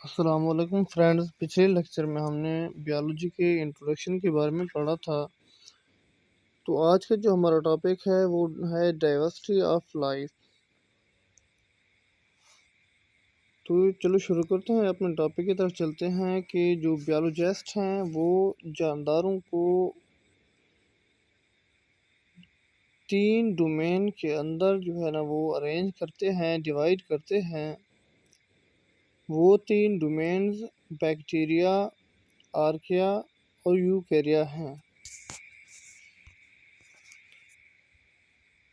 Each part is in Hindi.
अस्सलाम वालेकुम फ्रेंड्स। पिछले लेक्चर में हमने बायोलॉजी के इंट्रोडक्शन के बारे में पढ़ा था। तो आज का जो हमारा टॉपिक है वो है डाइवर्सिटी ऑफ लाइफ। तो चलो शुरू करते हैं, अपने टॉपिक की तरफ चलते हैं कि जो बायोलॉजिस्ट हैं वो जानदारों को 3 डोमेन के अंदर जो है ना वो अरेंज करते हैं, डिवाइड करते हैं। वो 3 डोमेन्स बैक्टीरिया, आर्किया और यूकेरिया हैं।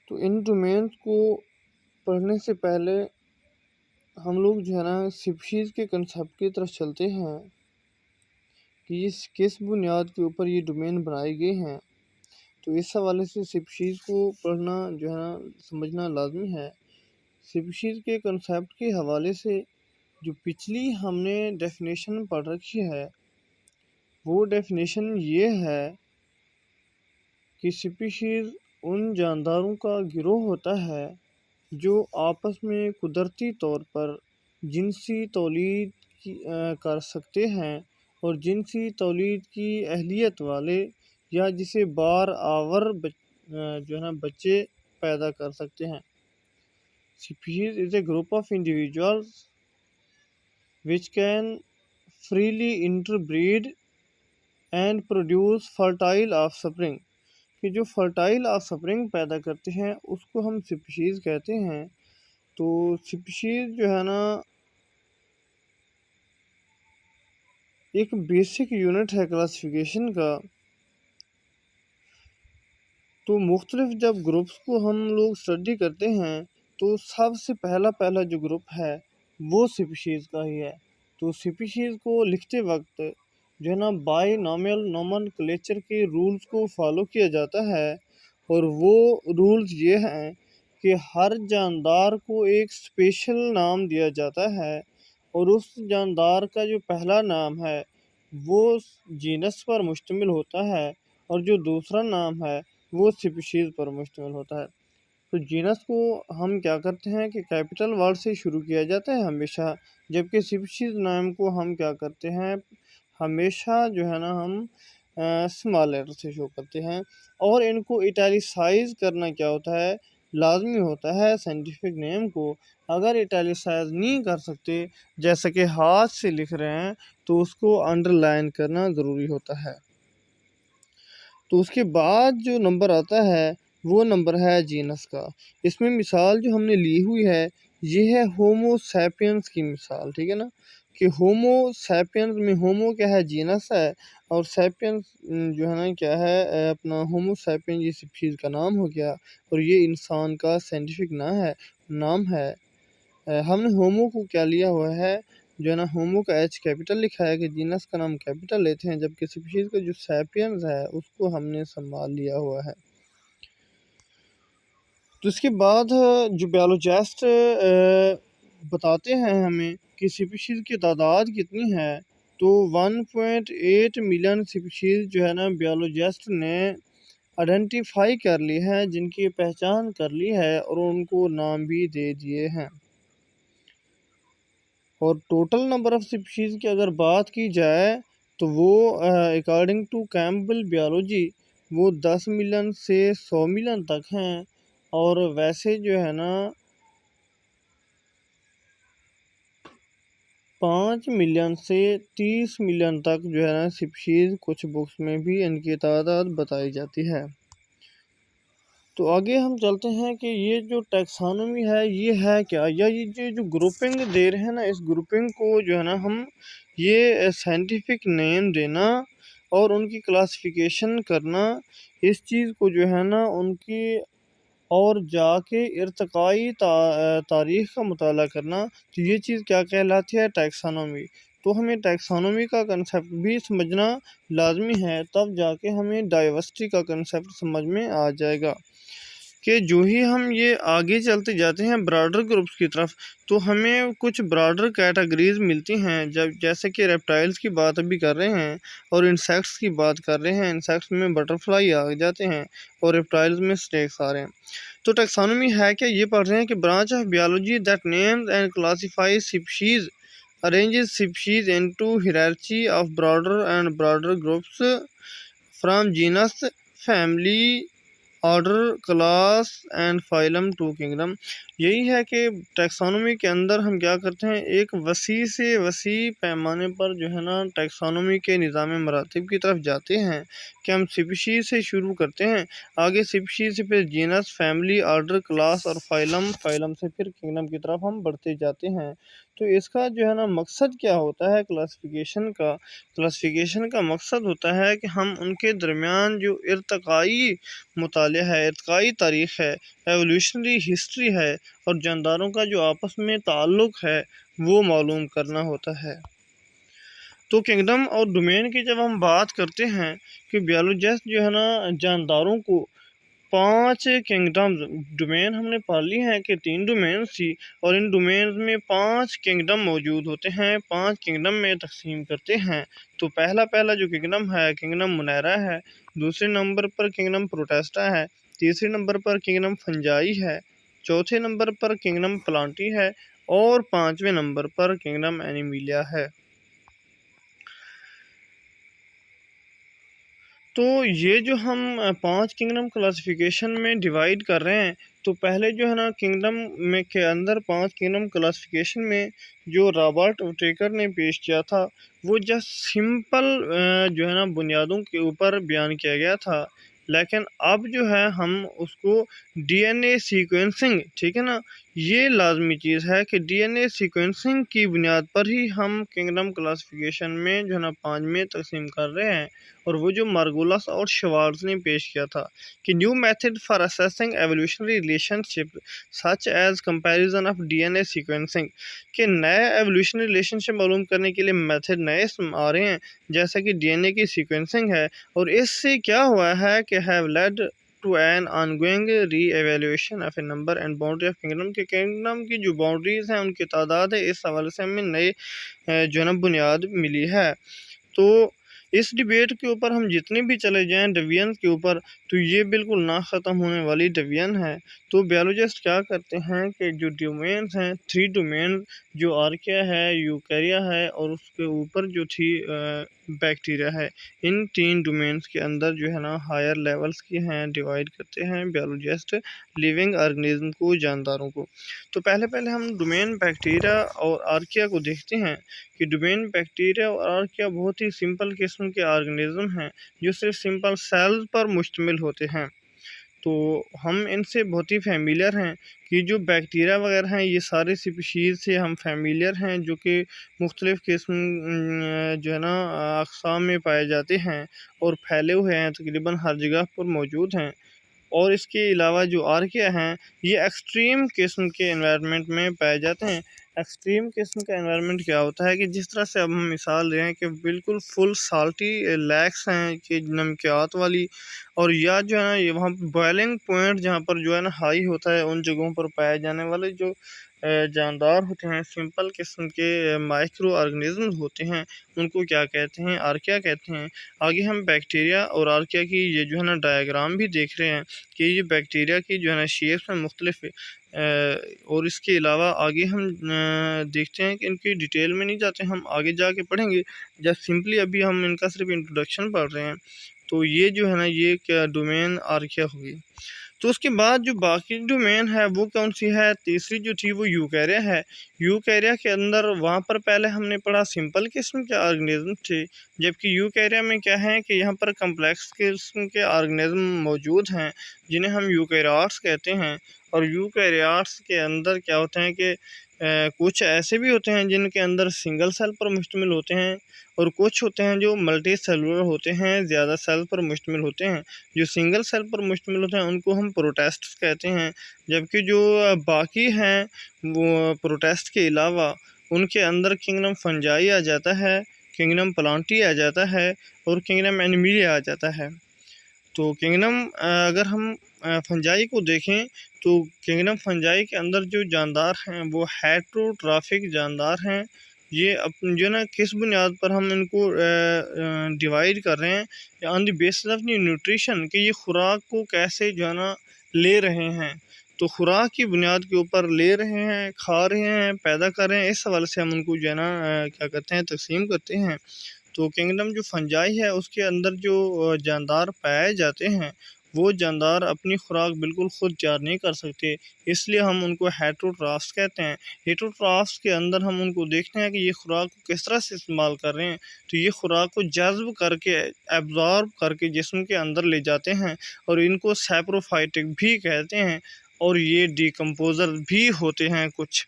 तो इन डोमेन्स को पढ़ने से पहले हम लोग जो है ना स्पीशीज़ के कंसेप्ट की तरफ चलते हैं कि इस किस बुनियाद के ऊपर ये डोमेन बनाए गए हैं। तो इस हवाले से स्पीशीज़ को पढ़ना जो है ना समझना लाजमी है। स्पीशीज़ के कंसेप्ट के हवाले से जो पिछली हमने डेफिनेशन पढ़ रखी है वो डेफिनेशन ये है कि स्पीशीज़ उन जानदारों का गिरोह होता है जो आपस में कुदरती तौर पर जिनसी तौलीद कर सकते हैं और जिनसी तौलीद की अहलियत वाले या जिसे बार आवर जो है ना बच्चे पैदा कर सकते हैं। Species is a group of individuals which can freely interbreed and produce fertile offspring. कि जो फर्टाइल ऑफस्प्रिंग पैदा करते हैं उसको हम स्पीशीज कहते हैं। तो स्पीशीज जो है ना एक बेसिक यूनिट है क्लासिफिकेशन का। तो मुख्तलिफ जब ग्रुप्स को हम लोग स्टडी करते हैं तो सबसे पहला जो ग्रुप है वो स्पीशीज़ का ही है। तो स्पीशीज़ को लिखते वक्त जो है ना बाइनॉमियल नोमेनक्लेचर के रूल्स को फॉलो किया जाता है और वो रूल्स ये हैं कि हर जानदार को एक स्पेशल नाम दिया जाता है और उस जानदार का जो पहला नाम है वो जीनस पर मुश्तमिल होता है और जो दूसरा नाम है वो स्पीशीज़ पर मुश्तमिल होता है। तो जीनस को हम क्या करते हैं कि कैपिटल वर्ड से शुरू किया जाता है हमेशा, जबकि स्पीशीज़ नाम को हम क्या करते हैं हमेशा जो है ना हम स्मॉल लेटर से शो करते हैं। और इनको इटैलिसाइज करना क्या होता है, लाजमी होता है साइंटिफिक नेम को। अगर इटैलिसाइज नहीं कर सकते, जैसे कि हाथ से लिख रहे हैं, तो उसको अंडरलाइन करना ज़रूरी होता है। तो उसके बाद जो नंबर आता है वो नंबर है जीनस का। इसमें मिसाल जो हमने ली हुई है ये है होमो सैपियंस की मिसाल, ठीक है ना। कि होमो सैपियंस में होमो क्या है, जीनस है, और सैपियंस जो है ना क्या है अपना होमो सैपियंस ये स्पीशीज़ का नाम हो गया और ये इंसान का साइंटिफिक नाम है। हमने होमो को क्या लिया हुआ है, जो है ना होमो का एच कैपिटल लिखा है कि जीनस का नाम कैपिटल लेते हैं, जबकि स्पीशीज़ का जो सैपियंस है उसको हमने संभाल लिया हुआ है। तो इसके बाद जो बायोलॉजिस्ट बताते हैं हमें कि स्पीशीज़ की तादाद कितनी है। तो 1.8 मिलियन स्पीशीज़ जो है ना बायोलॉजिस्ट ने आइडेंटिफाई कर ली है, जिनकी पहचान कर ली है और उनको नाम भी दे दिए हैं। और टोटल नंबर ऑफ़ स्पीशीज़ की अगर बात की जाए तो वो अकॉर्डिंग टू कैम्पबेल बायोलॉजी वो 10 मिलियन से 100 मिलियन तक हैं। और वैसे जो है ना 5 मिलियन से 30 मिलियन तक जो है ना स्पीशीज़ कुछ बुक्स में भी इनकी तादाद बताई जाती है। तो आगे हम चलते हैं कि ये जो टैक्सोनॉमी है ये है क्या, या ये जो ग्रुपिंग दे रहे हैं ना, इस ग्रुपिंग को जो है ना हम ये साइंटिफिक नेम देना और उनकी क्लासिफिकेशन करना, इस चीज़ को जो है ना उनकी और जाके इर्तकाई तारीख़ का मुताला करना, तो ये चीज़ क्या कहलाती है, टैक्सोनॉमी। तो हमें टैक्सोनॉमी का कंसेप्ट भी समझना लाजमी है, तब जाके हमें डाइवर्सिटी का कंसेप्ट समझ में आ जाएगा। कि जो ही हम ये आगे चलते जाते हैं ब्रॉडर ग्रुप्स की तरफ, तो हमें कुछ ब्रॉडर कैटेगरीज मिलती हैं। जब जैसे कि रेप्टाइल्स की बात अभी कर रहे हैं और इंसेक्ट्स की बात कर रहे हैं, इंसेक्ट्स में बटरफ्लाई आ जाते हैं और रेप्टाइल्स में स्नेक्स आ रहे हैं। तो टैक्सोनॉमी है क्या, ये पढ़ रहे हैं कि branch of biology that names and classifies species arranges species into hierarchy of broader and broader groups from genus, family, order, class and phylum to kingdom. यही है कि टैक्सोनॉमी के अंदर हम क्या करते हैं, एक वसी से वसी पैमाने पर जो है ना टैक्सोनॉमी के निज़ाम मरातिब की तरफ जाते हैं कि हम स्पीशीज़ से शुरू करते हैं, आगे स्पीशीज़ से फिर जीनस, फैमिली, ऑर्डर, क्लास और फाइलम, फाइलम से फिर किंगडम की तरफ हम बढ़ते जाते हैं। तो इसका जो है ना मकसद क्या होता है क्लासिफिकेशन का? क्लासिफिकेशन का मकसद होता है कि हम उनके दरमियान जो इर्तकाई मुतालिया है, इर्तकाई तारीख़ है, एवोल्यूशनरी हिस्ट्री है और जानदारों का जो आपस में ताल्लुक़ है वो मालूम करना होता है। तो किंगडम और डोमेन की जब हम बात करते हैं कि बियोलॉजिस्ट जो है ना जानदारों को 5 किंगडम्स, डोमेन हमने पढ़ ली हैं कि 3 डोमेन्स थी और इन डोमेन्स में 5 किंगडम मौजूद होते हैं, 5 किंगडम में तकसीम करते हैं। तो पहला जो किंगडम है किंगडम मुनैरा है, दूसरे नंबर पर किंगडम प्रोटेस्टा है, तीसरे नंबर पर किंगडम फंजाई है, चौथे नंबर पर किंगडम प्लांटी है और 5वें नंबर पर किंगडम एनिमिलिया है। तो ये जो हम 5 किंगडम क्लासिफिकेशन में डिवाइड कर रहे हैं, तो पहले जो है ना किंगडम में के अंदर 5 किंगडम क्लासिफिकेशन में जो रॉबर्ट व्हिटेकर ने पेश किया था वो जस्ट सिंपल जो है ना बुनियादों के ऊपर बयान किया गया था। लेकिन अब जो है हम उसको डीएनए सीक्वेंसिंग, ठीक है ना, ये लाजमी चीज़ है कि डीएनए सीक्वेंसिंग की बुनियाद पर ही हम किंगडम क्लासिफिकेशन में जो है ना 5 में तकसीम कर रहे हैं। और वो जो मार्गुलस और श्वार्ट्ज ने पेश किया था कि new method for assessing evolutionary relationship such as comparison of DNA sequencing, के नए एवोल्यूशनरी रिलेशनशिप मालूम करने के लिए मेथड नए आ रहे हैं जैसा कि डीएनए की सीक्वेंसिंग है। और इससे क्या हुआ है कि have led to an ongoing reevaluation of a number and boundary of kingdom, के किंगडम की जो बाउंड्रीज हैं उनकी तादाद है, इस हवाले से हमें नए जो है ना बुनियाद मिली है। तो इस डिबेट के ऊपर हम जितने भी चले जाएं डिवीजन के ऊपर, तो ये बिल्कुल ना ख़त्म होने वाली डिवीजन है। तो बायोलॉजिस्ट क्या करते हैं कि जो डोमेन्स हैं 3 डोमेन, जो आर्किया है, यूकैरिया है और उसके ऊपर जो थी बैक्टीरिया है, इन 3 डोमेन्स के अंदर जो है ना हायर लेवल्स की हैं डिवाइड करते हैं बायोलॉजिस्ट लिविंग ऑर्गेनिज्म को, जानदारों को। तो पहले हम डोमेन बैक्टीरिया और आर्किया को देखते हैं कि डोमेन बैक्टीरिया और आर्किया बहुत ही सिंपल किस्म के ऑर्गेनिज्म हैं जो सिर्फ सिंपल सेल्स पर मुश्तमिल होते हैं। तो हम इनसे बहुत ही फेमिलियर हैं कि जो बैक्टीरिया वगैरह हैं ये सारे स्पीशीज़ से हम फेमिलियर हैं, जो कि मुख्तलिफ़ किस्म जो है ना अक़साम में पाए जाते हैं और फैले हुए हैं, तकरीबन हर जगह पर मौजूद हैं। और इसके अलावा जो आर्किया हैं ये एक्सट्रीम किस्म के एनवायरनमेंट में पाए जाते हैं। एक्सट्रीम किस्म का एनवायरनमेंट क्या होता है कि जिस तरह से अब हम मिसाल दें कि बिल्कुल फुल साल्टी लैक्स हैं कि नमकियात वाली, और या जो है ना ये वहाँ बॉयलिंग पॉइंट जहाँ पर जो है ना हाई होता है, उन जगहों पर पाए जाने वाले जो जानदार होते हैं, सिंपल किस्म के माइक्रो ऑर्गेनिज्म होते हैं, उनको क्या कहते हैं, आर्किया कहते हैं। आगे हम बैक्टीरिया और आर्किया की ये जो है ना डायग्राम भी देख रहे हैं कि ये बैक्टीरिया की जो है ना शेप्स में मुख्तलिफ, और इसके अलावा आगे हम देखते हैं कि इनकी डिटेल में नहीं जाते, हम आगे जाके पढ़ेंगे। जब सिंपली अभी हम इनका सिर्फ इंट्रोडक्शन पढ़ रहे हैं। तो ये जो है ना ये क्या डोमेन आर्किया होगी। तो उसके बाद जो बाकी डोमेन है वो कौन सी है, तीसरी जो थी वो यूकैरिया है। यूकैरिया के अंदर वहाँ पर पहले हमने पढ़ा सिंपल किस्म के ऑर्गेनिज्म थे, जबकि यूकैरिया में क्या है कि यहाँ पर कम्प्लेक्स किस्म के ऑर्गेनिज्म मौजूद हैं जिन्हें हम यूकैरियोट्स कहते हैं। और यूकैरियोट्स के अंदर क्या होते हैं कि कुछ ऐसे भी होते हैं जिनके अंदर सिंगल सेल पर मुश्तमिल होते हैं और कुछ होते हैं जो मल्टी सेलुलर होते हैं, ज़्यादा सेल पर मुश्तमिल होते हैं। जो सिंगल सेल पर मुश्तमिल होते हैं उनको हम प्रोटेस्ट्स कहते हैं, जबकि जो बाकी हैं वो प्रोटेस्ट के अलावा उनके अंदर किंगडम फंजाई आ जाता है, किंगडम प्लांटी आ जाता है और किंगडम एनिमिलिया आ जाता है। तो किंगडम अगर हम फंजाई को देखें तो किंगडम फंजाई के अंदर जो जानदार हैं वो हेटेरोट्रॉफिक जानदार हैं। ये जो है ना किस बुनियाद पर हम इनको डिवाइड कर रहे हैं on the basis of nutrition, कि ये खुराक को कैसे जो है ना ले रहे हैं। तो खुराक की बुनियाद के ऊपर ले रहे हैं, खा रहे हैं, पैदा कर रहे हैं, इस हवाले से हम उनको जो है ना क्या कहते हैं, तकसीम करते हैं। तो किंगडम जो फंजाई है उसके अंदर जो जानदार पाए जाते हैं, वो जानदार अपनी खुराक बिल्कुल ख़ुद तैयार नहीं कर सकते, इसलिए हम उनको हेटेरोट्रॉफ्स कहते हैं। हेटेरोट्रॉफ्स के अंदर हम उनको देखते हैं कि ये खुराक को किस तरह से इस्तेमाल कर रहे हैं। तो ये खुराक को जज़्ब करके, एब्ज़ॉर्ब करके जिस्म के अंदर ले जाते हैं, और इनको सैप्रोफाइटिक भी कहते हैं, और ये डिकम्पोज़र भी होते हैं कुछ।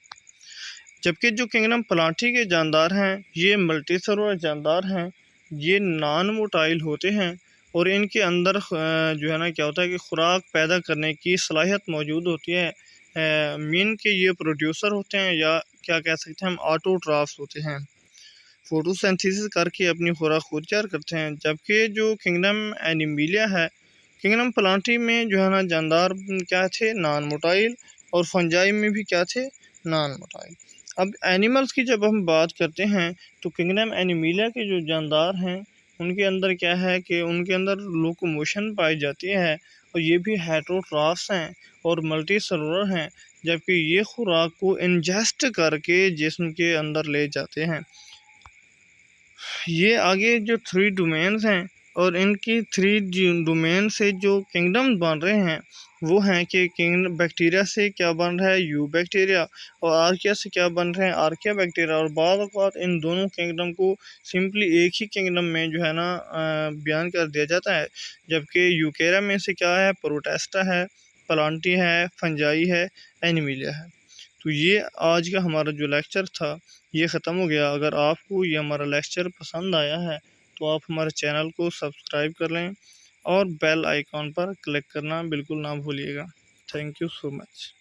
जबकि जो किंगडम प्लांटी के जानदार हैं, ये मल्टीसेलुलर जानदार हैं, ये नॉन मोटाइल होते हैं, और इनके अंदर जो है ना क्या होता है कि खुराक पैदा करने की सलाहियत मौजूद होती है। मीन के ये प्रोड्यूसर होते हैं, या क्या कह सकते हैं हम, ऑटोट्रॉफ्स होते हैं, फोटोसिंथेसिस करके अपनी खुराक खुद तैयार करते हैं। जबकि जो किंगडम एनिमिलिया है, किंगडम प्लांटी में जो है ना जानदार क्या थे, नॉन मोटाइल, और फंजाई में भी क्या थे, नॉन मोटाइल। अब एनिमल्स की जब हम बात करते हैं, तो किंगडम एनिमिलिया के जो जानदार हैं, उनके अंदर क्या है कि उनके अंदर लोकोमोशन पाई जाती है, और ये भी हेटेरोट्रॉफ्स हैं और मल्टीसेलुलर हैं, जबकि ये खुराक को इंजेस्ट करके जिस्म के अंदर ले जाते हैं। ये आगे जो 3 डोमेन्स हैं, और इनकी 3 डोमेन से जो किंगडम बन रहे हैं, वो हैं कि किंग बैक्टीरिया से क्या बन रहा है, यू बैक्टीरिया, और आर्किया से क्या बन रहे हैं, आर्किया बैक्टीरिया। और बाद औक़ात इन दोनों किंगडम को सिंपली एक ही किंगडम में जो है ना बयान कर दिया जाता है। जबकि यूकेरिया में से क्या है, प्रोटिस्टा है, प्लांटी है, फंजाई है, एनिमिलिया है। तो ये आज का हमारा जो लेक्चर था, ये ख़त्म हो गया। अगर आपको ये हमारा लेक्चर पसंद आया है, तो आप हमारे चैनल को सब्सक्राइब कर लें, और बेल आइकॉन पर क्लिक करना बिल्कुल ना भूलिएगा। Thank you so much.